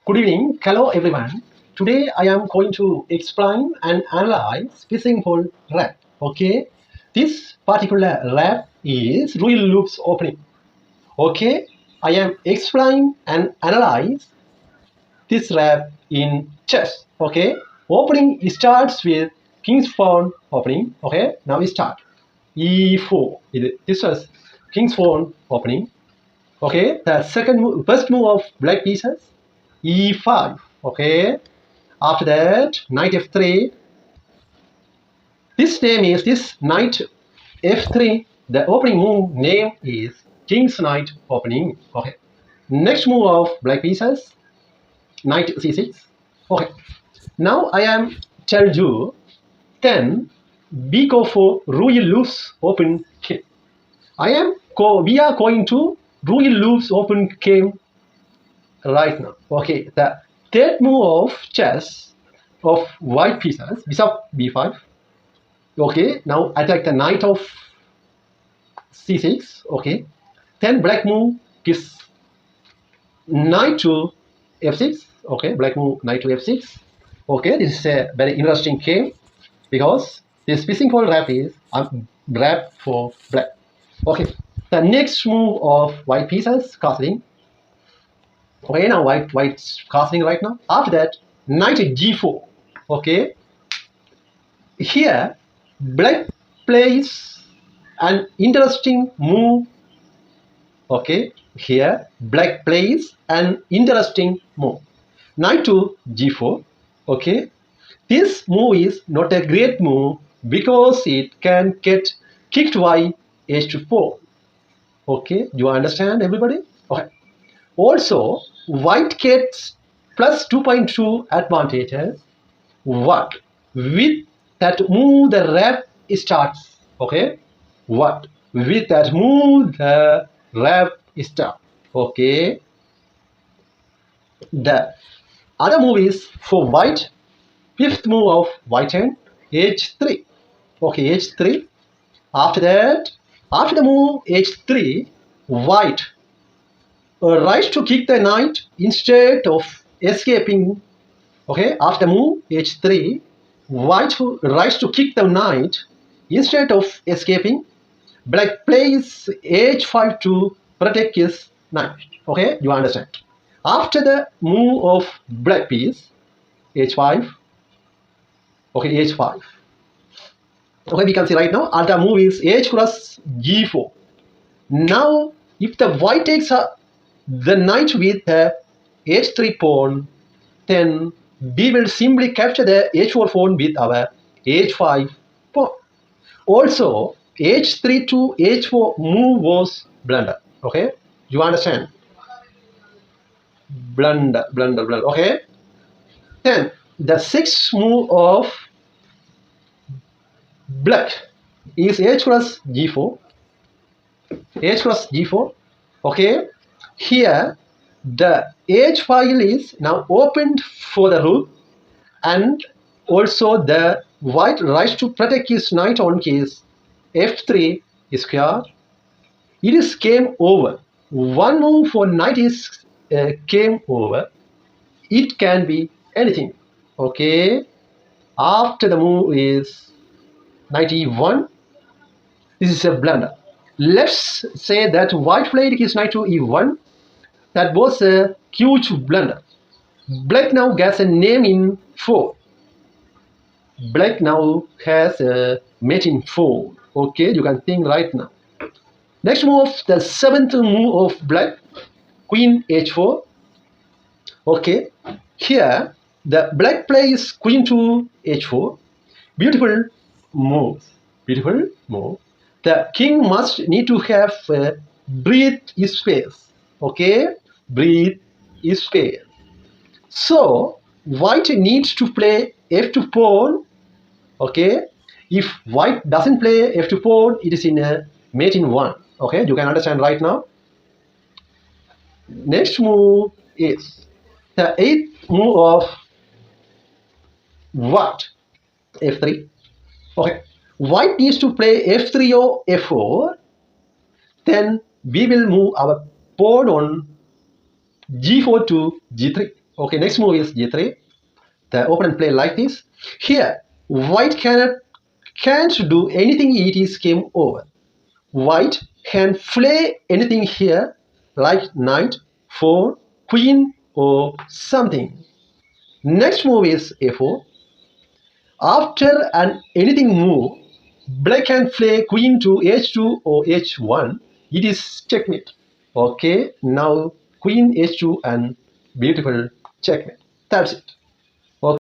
Good evening. Hello everyone. Today I am going to explain and analyze fishing pole wrap. Okay. This particular wrap is real loops opening. Okay. I am explain and analyze this wrap in chess. Okay. Opening starts with king's pawn opening. Okay. Now we start. E4. This was king's pawn opening. Okay, the first move of black pieces, e5. Okay, after that, knight f3. This knight f3. The opening move name is king's knight opening. Okay, next move of black pieces, knight c6. Okay, now I am tell you 10 b go for royal loose open king. We are going to royal loose open king right now. Okay, the third move of chess of white pieces, bishop b5. Okay, now attack the knight of c6. Okay, then black move is knight to f6. Okay, black move knight to f6. Okay, this is a very interesting game because this fishing pole wrap is a wrap for black. Okay, the next move of white pieces castling. Okay, now white's castling right now. After that, knight g4. Okay, here black plays an interesting move. Okay, here black plays an interesting move. Knight to g4. Okay, this move is not a great move because it can get kicked by h4. Okay, you understand everybody? Okay. Also, white gets plus 2.2 advantages. What? With that move, the wrap starts. Okay? What? With that move, the wrap starts. Okay? The other move is for white. Fifth move of white hand, h3. Okay, h3. After that, after the move h3, white rise to kick the knight instead of escaping. Okay, after move h3, white rise to kick the knight instead of escaping. Black plays h5 to protect his knight. Okay, you understand. After the move of black piece, h5. Okay, h5. Okay, we can see right now. Other move is h cross g4. Now, if the white takes the knight with the h3 pawn, then we will simply capture the h4 pawn with our h5 pawn. Also, h3 to h4 move was blunder. Okay, you understand? Blunder. Okay. Then the sixth move of black is h cross g4. H cross g4. Okay. Here, the h file is now opened for the rook, and also the white rise to protect his knight on case f3 square. It is game over. One move for knight is game over. It can be anything. Okay. After the move is knight e1. This is a blunder. Let's say that white played his knight to e1. That was a huge blunder. Black now gets a name in 4. Black now has a mate in 4. Okay, you can think right now. Next move, the seventh move of black, queen h4. Okay, here the black plays queen to h4. Beautiful move. Beautiful move. The king must need to have breathe space. Okay, breathe space. So white needs to play f2 pawn. Okay, if white doesn't play f2 pawn, it is in a mate in 1. Okay, you can understand right now. Next move is the eighth move of what? f3. Okay, white needs to play f3 or f4. Then we will move our pawn on g4 to g3. Okay, next move is G3. The opponent play like this. Here, white can't do anything. It is game over. White can play anything here, like knight, 4, queen, or something. Next move is a4. After an anything move, black can play queen to h2 or h1. It is checkmate. Okay, now queen h2 and beautiful checkmate. That's it.